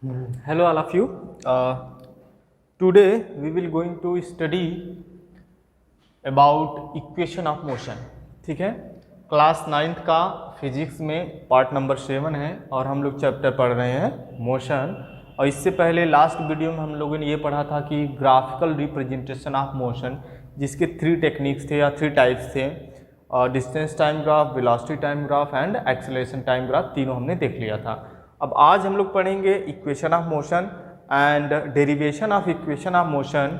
Hello all of you. Today we will going to study about equation of motion. ठीक है, class 9th का physics में part number 7 है और हम लोग चैप्टर पढ़ रहे हैं मोशन। और इससे पहले लास्ट वीडियो में हम लोगों ने ये पढ़ा था कि ग्राफिकल रिप्रेजेंटेशन ऑफ मोशन, जिसके 3 टेक्निक्स थे या 3 टाइप्स थे, distance time graph, velocity time graph and acceleration time graph, तीनों हमने देख लिया था। अब आज हम लोग पढ़ेंगे equation of motion and derivation of equation of motion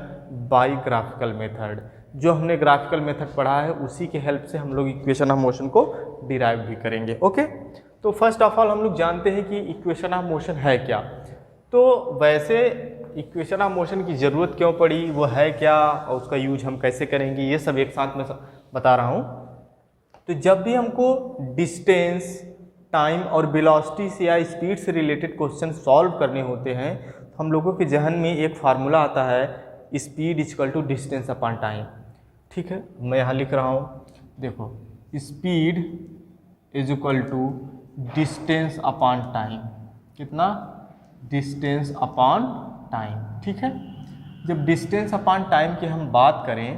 by graphical method. जो हमने ग्राफिकल मेथड पढ़ा है उसी के हेल्प से हम लोग इक्वेशन ऑफ मोशन को डिराइव भी करेंगे। ओके, तो फर्स्ट ऑफ ऑल हम लोग जानते हैं कि इक्वेशन ऑफ मोशन है क्या। तो वैसे इक्वेशन ऑफ मोशन की ज़रूरत क्यों पड़ी, वो है क्या और उसका यूज हम कैसे करेंगे, ये सब एक साथ में बता रहा हूँ। तो जब भी हमको डिस्टेंस, टाइम और वेलोसिटी से या स्पीड से रिलेटेड क्वेश्चन सॉल्व करने होते हैं तो हम लोगों के जहन में एक फार्मूला आता है, speed equal to distance upon time. ठीक है, मैं यहाँ लिख रहा हूँ, देखो, speed is equal to distance upon time. कितना? Distance upon time. ठीक है, जब डिस्टेंस अपॉन टाइम की हम बात करें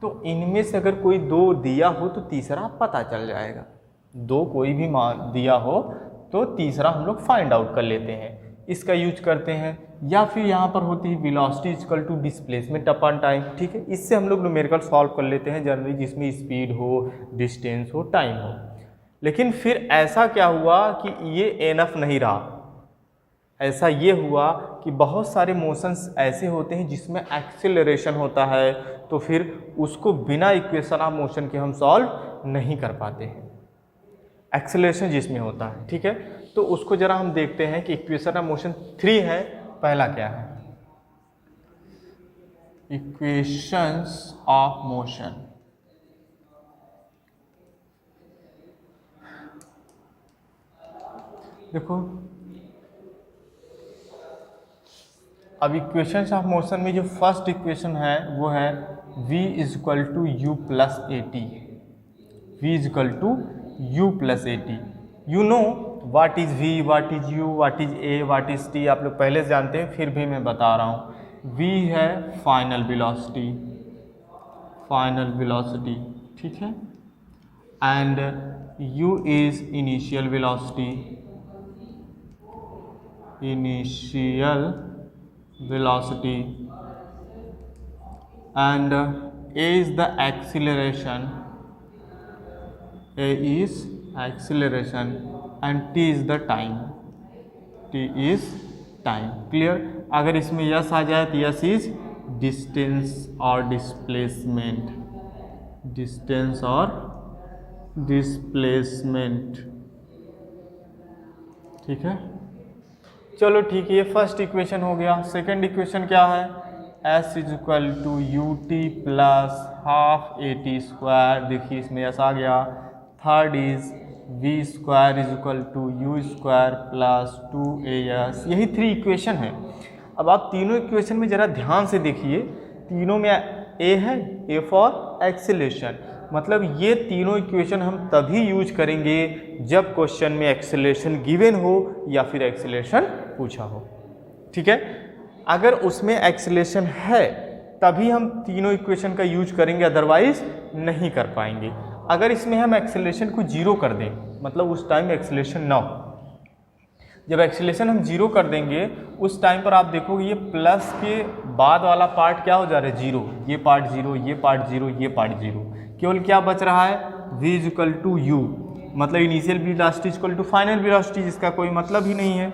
तो इनमें से अगर कोई दो दिया हो तो तीसरा पता चल जाएगा। दो कोई भी मान दिया हो तो तीसरा हम लोग फाइंड आउट कर लेते हैं, इसका यूज करते हैं। या फिर यहाँ पर होती है velocity equal to displacement upon time. ठीक है, इससे हम लोग न्यूमेरिकल सॉल्व कर लेते हैं जनरली, जिसमें स्पीड हो, डिस्टेंस हो, टाइम हो। लेकिन फिर ऐसा क्या हुआ कि ये एनफ नहीं रहा। ऐसा ये हुआ कि बहुत सारे मोशंस ऐसे होते हैं जिसमें एक्सेलरेशन होता है, तो फिर उसको बिना इक्वेशन ऑफ मोशन के हम सॉल्व नहीं कर पाते हैं, एक्सेलरेशन जिसमें होता है। ठीक है, तो उसको जरा हम देखते हैं कि इक्वेशन ऑफ मोशन 3 है। पहला क्या है? Equations of motion. देखो, अब इक्वेशंस ऑफ मोशन में जो फर्स्ट इक्वेशन है वो है v is equal to u plus a t. v is equal to u plus a t. You know what is v, what is u, what is a, what is t, आप लोग पहले से जानते हैं, फिर भी मैं बता रहा हूँ। v है फाइनल वेलोसिटी, फाइनल वेलोसिटी। ठीक है, and u is initial velocity, initial velocity, and a is the acceleration, a is acceleration, and t is the time, t is time। Clear? अगर इसमें यस आ जाए तो यस इज डिस्टेंस और displacement, distance और displacement. ठीक है, चलो ठीक है, ये फर्स्ट इक्वेशन हो गया। सेकंड इक्वेशन क्या है? s is equal to u t plus half a t square. देखिए इसमें s आ गया। Third is v square is equal to u square plus 2as। यही 3 इक्वेशन है। अब आप तीनों इक्वेशन में ज़रा ध्यान से देखिए, तीनों में a है, a फॉर एक्सेलरेशन। मतलब ये तीनों इक्वेशन हम तभी यूज करेंगे जब क्वेश्चन में एक्सेलरेशन गिवन हो या फिर एक्सेलरेशन पूछा हो। ठीक है, अगर उसमें एक्सेलरेशन है तभी हम तीनों इक्वेशन का यूज करेंगे, अदरवाइज नहीं कर पाएंगे। अगर इसमें हम एक्सेलरेशन को 0 कर दें, मतलब उस टाइम एक्सेलरेशन ना हो, जब एक्सेलरेशन हम 0 कर देंगे उस टाइम पर आप देखोगे ये प्लस के बाद वाला पार्ट क्या हो जा रहा है? 0। ये पार्ट 0, ये पार्ट 0, ये पार्ट 0। केवल क्या बच रहा है? v is equal to u, मतलब initial velocity equal to final velocity, जिसका कोई मतलब ही नहीं है।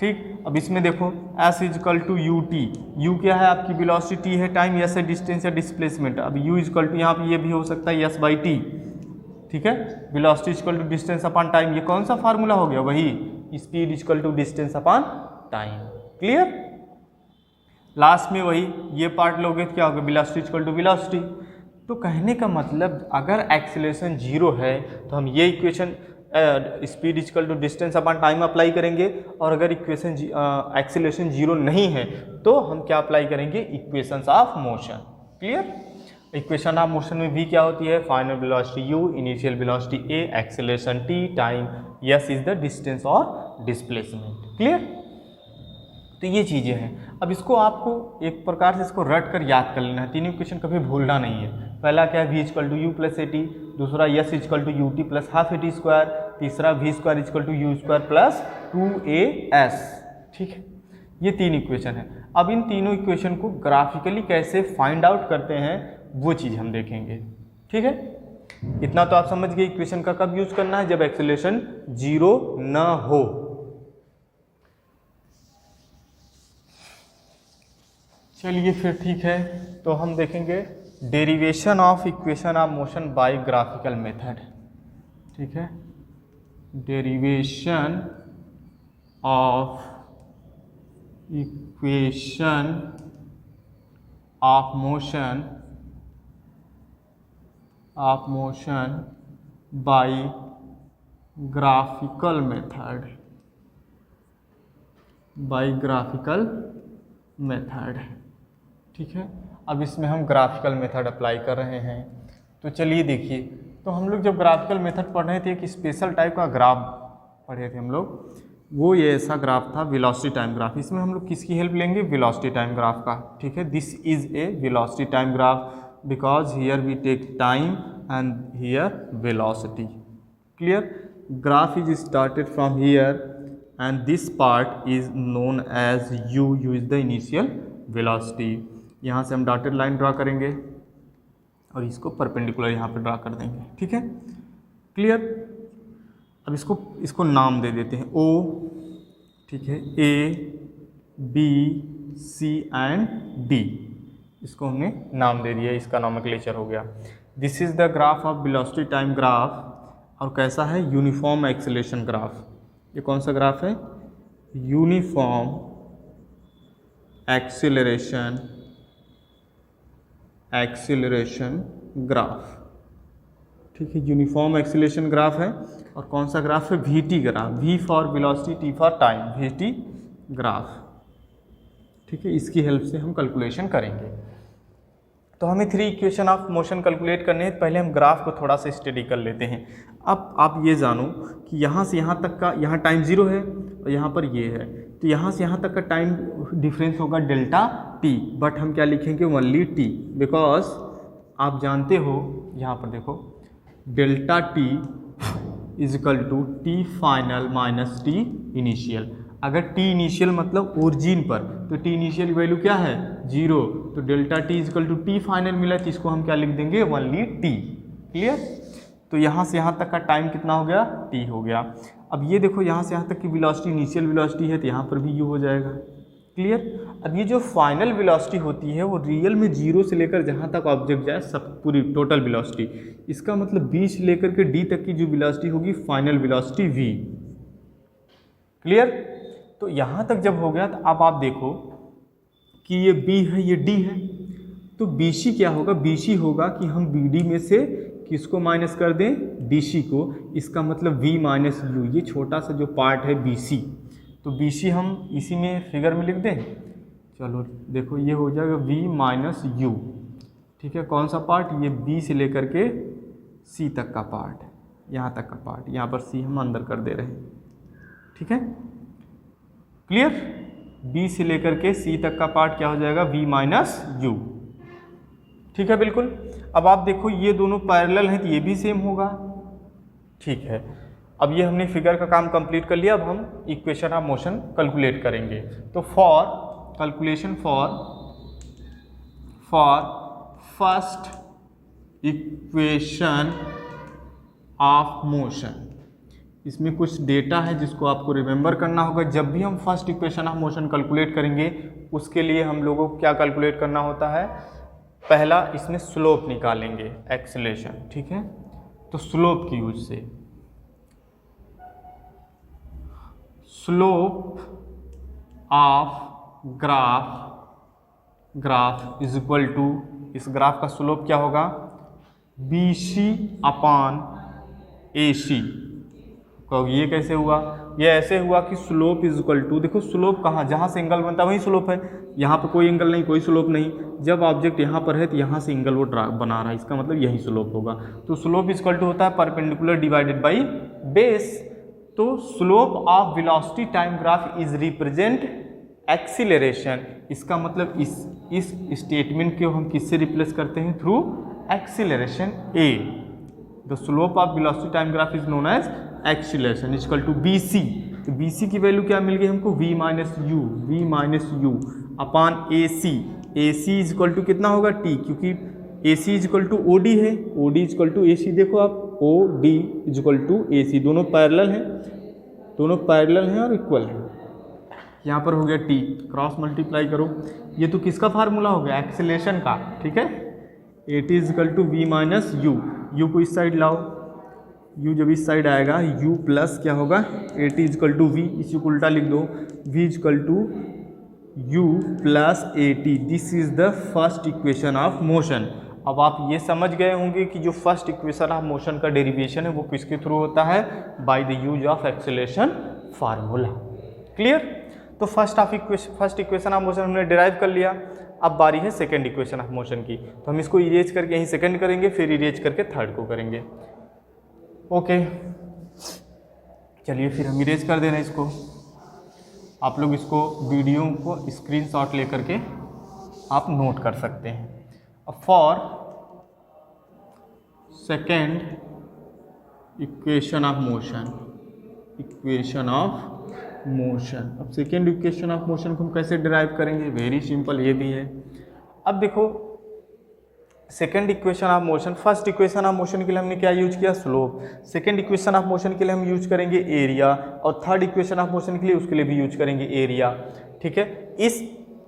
ठीक, अब इसमें देखो s is equal to u t. u क्या है? आपकी वेलोसिटी है, टाइम s है डिस्टेंस या डिस्प्लेसमेंट। अब u इज इक्वल टू, यहाँ पे ये भी हो सकता है s बाई टी। ठीक है, velocity equal to distance upon time. ये कौन सा फार्मूला हो गया? वही speed equal to distance upon time. Clear? Last में वही ये पार्ट लोगे तो क्या होगा? Velocity equal to velocity. तो कहने का मतलब अगर एक्सेलरेशन 0 है तो हम ये equation speed equal to distance upon time apply करेंगे, और अगर इक्वेशन एक्सेलरेशन 0 नहीं है तो हम क्या अप्लाई करेंगे? Equations of motion. Clear? Equation of motion में v क्या होती है? Final velocity u, initial velocity a, acceleration t, time s is the distance और डिस्प्लेसमेंट। क्लियर? तो ये चीज़ें हैं। अब इसको आपको एक प्रकार से इसको रट कर याद कर लेना है, तीनों इक्वेशन कभी भूलना नहीं है। पहला क्या है, v equal to u plus a t, दूसरा s equal to u t plus half a t square, तीसरा v square equal to u square plus 2as। ठीक है, ये तीन इक्वेशन है। अब इन तीनों इक्वेशन को ग्राफिकली कैसे फाइंड आउट करते हैं वो चीज़ हम देखेंगे। ठीक है, इतना तो आप समझ गए इक्वेशन का कब यूज करना है, जब एक्सेलरेशन 0 न हो। चलिए फिर ठीक है, तो हम देखेंगे derivation of equation of motion by graphical method. ठीक है, derivation of equation of motion by graphical method. ठीक है, अब इसमें हम ग्राफिकल मेथड अप्लाई कर रहे हैं। तो चलिए देखिए, तो हम लोग जब ग्राफिकल मेथड पढ़ रहे थे एक स्पेशल टाइप का ग्राफ पढ़े थे हम लोग, वो ये ऐसा ग्राफ था वेलोसिटी टाइम ग्राफ। इसमें हम लोग किसकी हेल्प लेंगे, वेलोसिटी टाइम ग्राफ का। ठीक है, this is a velocity time graph because here we take time and here velocity. Clear, graph is started from here and this part is known as u is the initial velocity। यहाँ से हम dotted line draw करेंगे और इसको perpendicular यहाँ पे draw कर देंगे। ठीक है, क्लियर। अब इसको नाम दे देते हैं o। ठीक है, a b c and d, इसको हमने नाम दे दिया, इसका नॉमेनक्लेचर हो गया। This is the graph of velocity time graph. और कैसा है, यूनिफॉर्म एक्सेलरेशन ग्राफ। ये कौन सा ग्राफ है, यूनिफॉर्म एक्सीलरेशन ग्राफ। ठीक है, यूनिफॉर्म एक्सीलरेशन ग्राफ है। और कौन सा ग्राफ है, VT graph, v for velocity, t for time, VT graph. ठीक है, इसकी हेल्प से हम कैलकुलेशन करेंगे। तो हमें 3 इक्वेशन ऑफ मोशन कैलकुलेट करने हैं। पहले हम ग्राफ को थोड़ा सा स्टडी कर लेते हैं। अब आप ये जानो कि यहाँ से यहाँ तक का, यहाँ टाइम 0 है और यहाँ पर ये है, तो यहाँ से यहाँ तक का टाइम डिफरेंस होगा डेल्टा टी, बट हम क्या लिखेंगे, ओनली टी, बिकॉज आप जानते हो, यहाँ पर देखो, delta t is equal to t final minus t initial. अगर टी इनिशियल मतलब ओरिजिन पर, तो टी इनिशियल वैल्यू क्या है, 0, तो delta t is equal to t final मिला, तो इसको हम क्या लिख देंगे, ओनली टी। क्लियर, तो यहाँ से यहाँ तक का टाइम कितना हो गया, टी हो गया। अब ये देखो, यहाँ से यहाँ तक की वेलोसिटी इनिशियल वेलोसिटी है, तो यहाँ पर भी यू हो जाएगा। क्लियर, अब ये जो फाइनल वेलोसिटी होती है वो रियल में 0 से लेकर जहाँ तक ऑब्जेक्ट जाए सब पूरी टोटल वेलोसिटी, इसका मतलब b से लेकर के d तक की जो वेलोसिटी होगी फाइनल वेलोसिटी v। क्लियर, तो यहाँ तक जब हो गया, तो अब आप देखो कि ये b है, ये d है, तो bc क्या होगा, bc होगा कि हम bd में से किसको माइनस कर दें, dc को। इसका मतलब v माइनस यू, ये छोटा सा जो पार्ट है bc, तो bc हम इसी में फिगर में लिख दें। चलो देखो, ये हो जाएगा v माइनस यू। ठीक है, कौन सा पार्ट, ये b से लेकर के c तक का पार्ट, यहाँ तक का पार्ट, यहाँ पर c हम अंदर कर दे रहे हैं। ठीक है, क्लियर, b से लेकर के c तक का पार्ट क्या हो जाएगा, v माइनस यू। ठीक है, बिल्कुल। अब आप देखो, ये दोनों पैरेलल हैं, तो ये भी सेम होगा। ठीक है, अब ये हमने फिगर का काम कंप्लीट कर लिया। अब हम इक्वेशन ऑफ मोशन कैलकुलेट करेंगे। तो for calculation for first equation of motion, इसमें कुछ डेटा है जिसको आपको रिमेंबर करना होगा। जब भी हम first equation of motion calculate करेंगे, उसके लिए हम लोगों को क्या कैलकुलेट करना होता है, पहला इसमें स्लोप निकालेंगे, एक्सेलरेशन। ठीक है, तो स्लोप की यूज से, slope of graph is equal to, इस ग्राफ का स्लोप क्या होगा, BC अपान AC। तो ये कैसे हुआ, ये ऐसे हुआ कि स्लोप इज इक्वल टू, देखो स्लोप कहाँ, जहाँ से एंगल बनता है वही स्लोप है। यहाँ पर कोई एंगल नहीं, कोई स्लोप नहीं। जब ऑब्जेक्ट यहाँ पर है तो यहाँ से एंगल वो बना रहा है, इसका मतलब यही स्लोप होगा। तो स्लोप इज इक्वल टू होता है परपेंडिकुलर डिवाइडेड बाई बेस। तो slope of velocity time graph is represent acceleration, इसका मतलब इस स्टेटमेंट को हम किससे रिप्लेस करते हैं? Through acceleration a. The slope of velocity time graph is known as acceleration is equal to b c. तो बी सी की वैल्यू क्या मिल गई हमको? v minus u upon A C. A C is equal to कितना होगा? t, क्योंकि A C is equal to O D है, O D is equal to A C. देखो आप, O D is equal to A C, दोनों parallel हैं, दोनों parallel हैं और इक्वल हैं। यहाँ पर हो गया t, क्रॉस मल्टीप्लाई करो, ये तो किसका फार्मूला हो गया? एक्सेलरेशन का, ठीक है। A t is equal to v minus u, u को इस साइड लाओ, u जब इस साइड आएगा u प्लस क्या होगा? A t is equal to v, इसी को उल्टा लिख दो, v is equal to u plus a t. This is the first equation of motion. अब आप ये समझ गए होंगे कि जो फर्स्ट इक्वेशन ऑफ मोशन का डेरिवेशन है वो किसके थ्रू होता है? By the use of acceleration formula. Clear? तो फर्स्ट इक्वेशन ऑफ मोशन हमने डिराइव कर लिया। अब बारी है सेकंड इक्वेशन ऑफ मोशन की, तो हम इसको इरेज करके यहीं सेकंड करेंगे, फिर इरेज करके थर्ड को करेंगे। ओके, चलिए फिर हम इरेज कर दे रहे हैं इसको। आप लोग इसको वीडियो को स्क्रीनशॉट लेकर के आप नोट कर सकते हैं। अब for second equation of motion, अब सेकेंड इक्वेशन ऑफ मोशन को हम कैसे डिराइव करेंगे? वेरी सिंपल, ये भी है। अब देखो, second equation of motion, first equation of motion के लिए हमने क्या यूज किया? Slope. Second equation of motion के लिए हम यूज करेंगे एरिया, और थर्ड इक्वेशन ऑफ मोशन के लिए उसके लिए भी यूज करेंगे एरिया, ठीक है। इस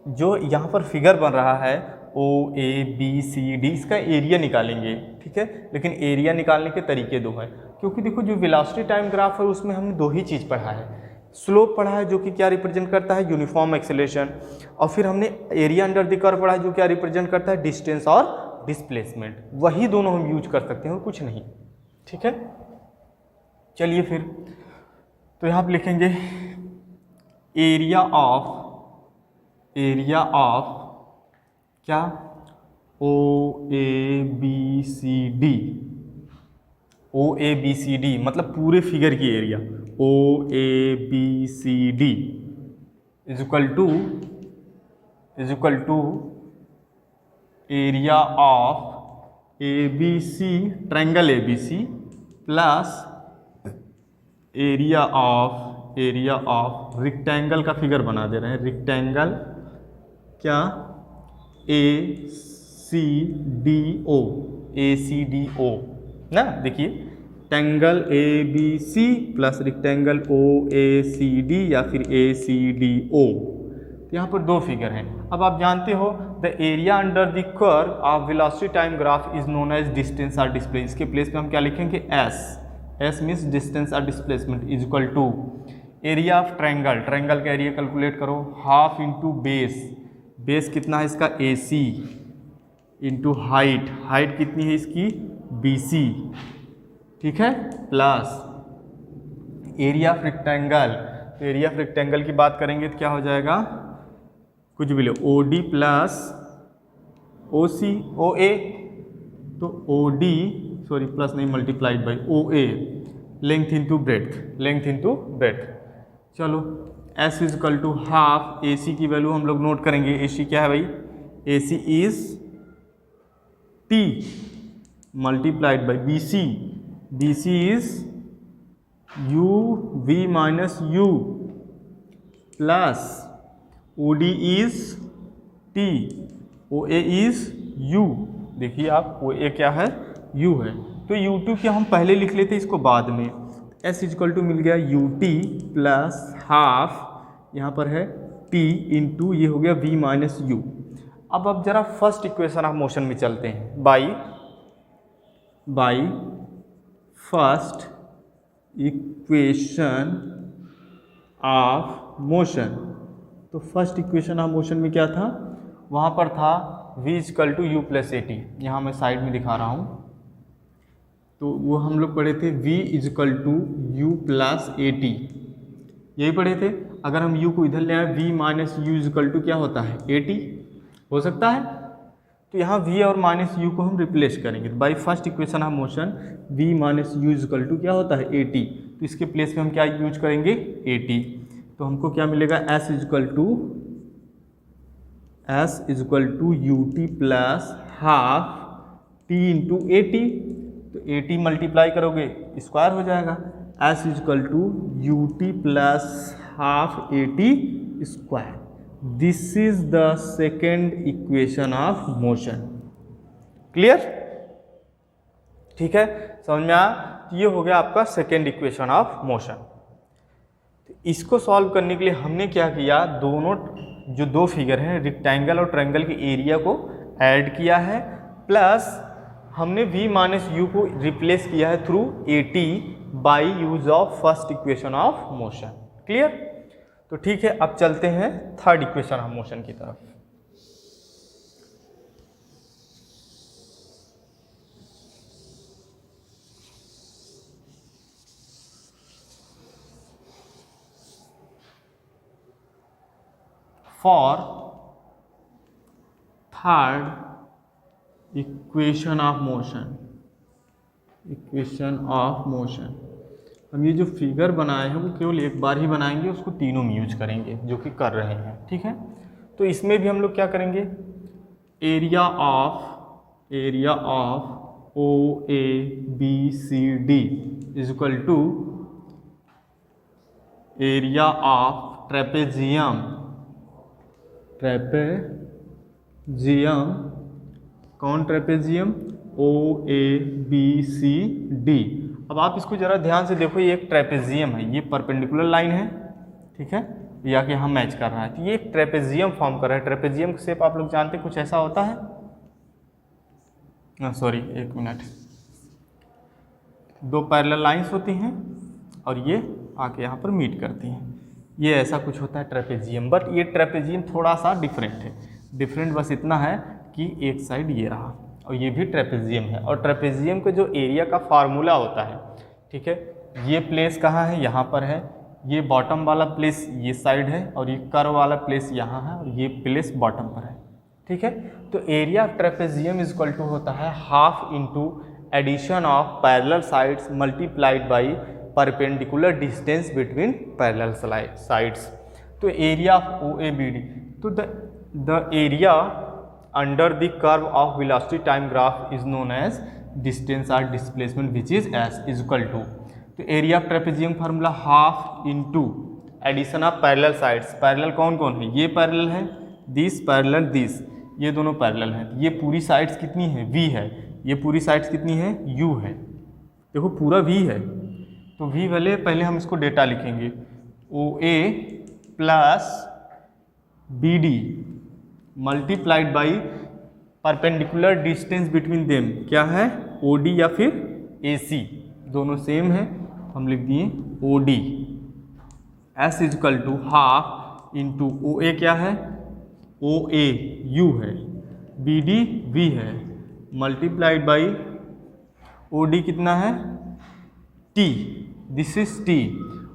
जो यहाँ पर फिगर बन रहा है ओ ए बी सी डी, इसका एरिया निकालेंगे, ठीक है। लेकिन एरिया निकालने के तरीके दो हैं, क्योंकि देखो जो वेलोसिटी टाइम ग्राफ है उसमें हमने दो ही चीज़ पढ़ा है। स्लोप पढ़ा है जो कि क्या रिप्रेजेंट करता है? यूनिफॉर्म एक्सेलरेशन, और फिर हमने एरिया अंडर द कर्व पढ़ा है जो क्या रिप्रेजेंट करता है? डिस्टेंस और डिस्प्लेसमेंट। वही दोनों हम यूज कर सकते हैं और कुछ नहीं, ठीक है। चलिए फिर, तो यहाँ पर लिखेंगे एरिया ऑफ क्या? O A B C D, O A B C D मतलब पूरे फिगर की area, O A B C D is equal to area of A B C, triangle A B C, plus area of rectangle का figure बना दे रहे हैं, rectangle क्या? ए C D O ना, देखिए rectangle A B C plus rectangle O A C D या फिर ए सी डी ओ। तो यहाँ पर दो फिगर हैं। अब आप जानते हो the area under the curve of velocity time graph is known as distance और डिस्प्लेसमेंट। इसके प्लेस पे हम क्या लिखेंगे? एस मीन्स डिस्टेंस और displacement is equal to area of triangle का एरिया कैलकुलेट करो, हाफ इंटू बेस कितना है इसका? ए सी, इंटू हाइट कितनी है इसकी? बी सी, ठीक है, प्लस एरिया ऑफ रेक्टेंगल। तो एरिया ऑफ रेक्टेंगल की बात करेंगे तो क्या हो जाएगा? कुछ भी लो, O D plus O C, O A, तो ओ डी सॉरी प्लस नहीं, multiplied by O A, length into breadth. चलो, S is equal to half, A C की वैल्यू हम लोग नोट करेंगे। ए सी क्या है भाई? A C is T multiplied by B C is U V minus U plus O D is T, O A is U. देखिए आप, ओ ए क्या है? यू है। तो यू टू क्या हम पहले लिख लेते इसको बाद में। एस इजक्वल टू मिल गया यू टी प्लस हाफ, यहाँ पर है टी इंटू ये हो गया वी माइनस यू। अब जरा फर्स्ट इक्वेशन ऑफ मोशन में चलते हैं। By first equation of motion, तो फर्स्ट इक्वेशन ऑफ मोशन में क्या था? वहाँ पर था v is equal to u plus a t. यहाँ मैं साइड में दिखा रहा हूँ, तो वो हम लोग पढ़े थे v is equal to u plus a t, यही पढ़े थे। अगर हम u को इधर ले आए, v minus u is equal to क्या होता है? ए टी हो सकता है। तो यहाँ v और माइनस यू को हम रिप्लेस करेंगे। तो by first equation of motion v minus u is equal to क्या होता है? A t. तो इसके प्लेस पे हम क्या यूज करेंगे? A t. तो हमको क्या मिलेगा? s is equal to s is equal to u t plus half t into a t, तो ए टी मल्टीप्लाई करोगे स्क्वायर हो जाएगा, s is equal to u t plus half a t square. This is the second equation of motion. Clear? ठीक है, समझ में आया? ये हो गया आपका सेकेंड इक्वेशन ऑफ मोशन। इसको सॉल्व करने के लिए हमने क्या किया, दोनों जो दो फिगर हैं रेक्टेंगल और ट्रायंगल के एरिया को ऐड किया है, प्लस हमने v माइनस यू को रिप्लेस किया है through A T by use of first equation of motion. Clear? तो ठीक है, अब चलते हैं थर्ड इक्वेशन ऑफ मोशन की तरफ। For third equation of motion, equation of motion, हम ये जो फिगर बनाए हैं वो केवल एक बार ही बनाएंगे, उसको तीनों में यूज करेंगे जो कि कर रहे हैं। ठीक है, तो इसमें भी हम लोग क्या करेंगे, area of O A B C D is equal to area of trapezium कौन trapezium, O A B C D. अब आप इसको ज़रा ध्यान से देखो, ये एक ट्रेपेजियम है, ये परपेंडिकुलर लाइन है, ठीक है, या कि हम मैच कर रहा है, तो ये एक ट्रेपेजियम फॉर्म कर रहा है। ट्रेपेजियम का शेप आप लोग जानते हैं कुछ ऐसा होता है, सॉरी एक मिनट, दो पैरेलल लाइंस होती हैं और ये आके यहाँ पर मीट करती हैं, ये ऐसा कुछ होता है ट्रेपेजियम। बट ये ट्रेपेजियम थोड़ा सा डिफरेंट है, डिफरेंट बस इतना है कि एक साइड ये रहा और ये भी ट्रेपेजियम है। और ट्रेपेजियम का जो एरिया का फार्मूला होता है, ठीक है, ये प्लेस कहाँ है, यहाँ पर है, ये बॉटम वाला प्लेस ये साइड है और ये कर्व वाला प्लेस यहाँ है और ये प्लेस बॉटम पर है। ठीक है, तो area of trapezium is equal to होता है half into addition of parallel sides multiplied by perpendicular distance between parallel sides. तो area of O A B D, तो the area under the curve of velocity time graph is known as distance और displacement which is S is equal to, तो area of trapezium formula half into addition of parallel sides. Parallel कौन कौन है, ये parallel है, this parallel this, ये दोनों parallel हैं। ये पूरी साइड्स कितनी है, v है, ये पूरी साइड्स कितनी है, u है, देखो पूरा v है, तो v वाले पहले हम इसको डेटा लिखेंगे, OA plus BD multiplied by perpendicular distance between them, क्या है OD या फिर AC, दोनों सेम है, हम लिख दिए OD। S is equal to half into OA क्या है, OA U है, BD V है, मल्टीप्लाइड बाई OD कितना है T, दिस इज T।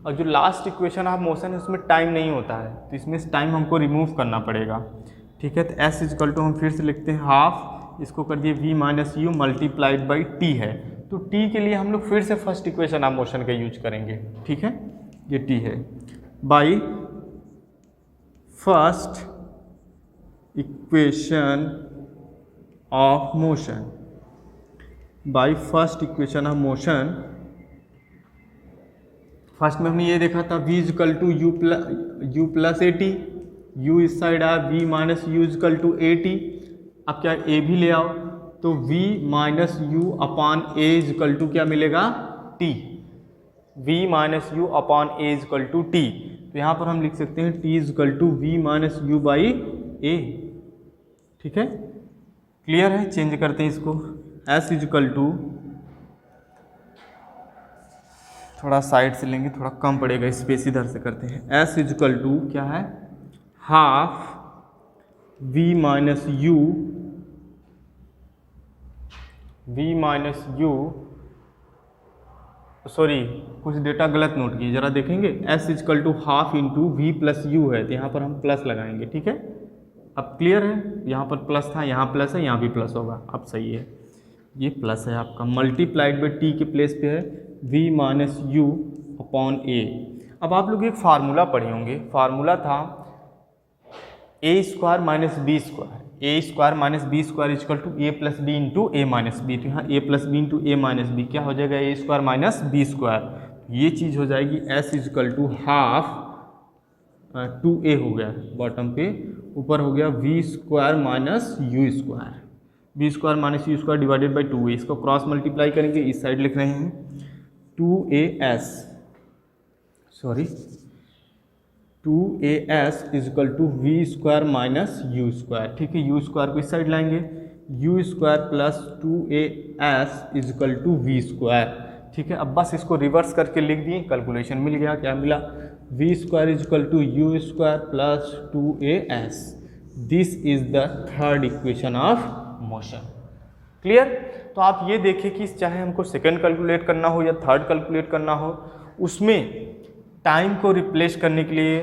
और जो लास्ट इक्वेशन ऑफ मोशन है उसमें टाइम नहीं होता है, तो इसमें टाइम हमको रिमूव करना पड़ेगा। ठीक है, तो S इज इक्वल टू हम फिर से लिखते हैं हाफ, इसको कर दिए V minus you multiplied by T है, तो T के लिए हम लोग फिर से फर्स्ट इक्वेशन ऑफ मोशन का यूज करेंगे। ठीक है, ये T है, by first equation of motion, by first equation of motion. First में हमने ये देखा था v is equal to u plus a t, u इस साइड आया, v minus u is equal to a t. अब क्या a भी ले आओ, तो v minus u upon A is equal to क्या मिलेगा, t, v minus u upon A is equal to t। तो यहाँ पर हम लिख सकते हैं t is equal to v minus u by A. ठीक है, क्लियर है, चेंज करते हैं इसको, s इजकल टू, थोड़ा साइड से लेंगे थोड़ा कम पड़ेगा स्पेस, इधर से करते हैं, s इजकल टू क्या है half v minus u, sorry कुछ डेटा गलत नोट किए, जरा देखेंगे, s is equal to half into v plus u है, तो यहाँ पर हम प्लस लगाएंगे। ठीक है, अब क्लियर है, यहाँ पर प्लस था, यहाँ प्लस है, यहाँ भी प्लस होगा, अब सही है, ये प्लस है आपका, मल्टीप्लाइड बाई टी के प्लेस पे है v minus u upon A. अब आप लोग एक फार्मूला पढ़े होंगे, फार्मूला था A square minus B square, A square minus B square is equal to A plus B into A minus B. तो यहाँ A plus B into A minus B क्या हो जाएगा, A square minus B square. ये चीज़ हो जाएगी S is equal to half 2a हो गया बॉटम पे, ऊपर हो गया v square minus u square, b square minus u square divided by 2a। इसको क्रॉस मल्टीप्लाई करेंगे, इस साइड लिख रहे हैं 2as, sorry 2as is equal to v square minus u square. ठीक है, यू स्क्वायर को इस साइड लाएंगे, u square plus 2as is equal to v square. ठीक है, अब बस इसको रिवर्स करके लिख दिए, कैलकुलेशन मिल गया। क्या मिला, v square is equal to u square plus 2as। This is the third equation of motion. Clear. तो आप ये देखें कि चाहे हमको सेकंड कैलकुलेट करना हो या थर्ड कैलकुलेट करना हो, उसमें टाइम को रिप्लेस करने के लिए,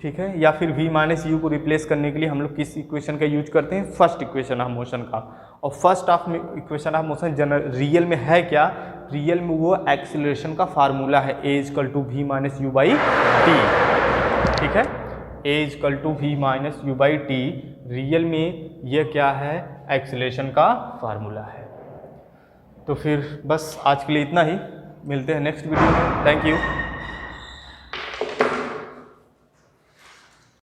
ठीक है, या फिर v माइनस यू को रिप्लेस करने के लिए हम लोग किस इक्वेशन का यूज करते हैं, फर्स्ट इक्वेशन ऑफ मोशन का। और first of equation of motion real में है क्या, रियल में वो एक्सीलरेशन का फार्मूला है, a is equal to v minus u by t. ठीक है, a is equal to v minus u by t real में ये क्या है, एक्सीलरेशन का फार्मूला है। तो फिर बस आज के लिए इतना ही, मिलते हैं नेक्स्ट वीडियो में। Thank you.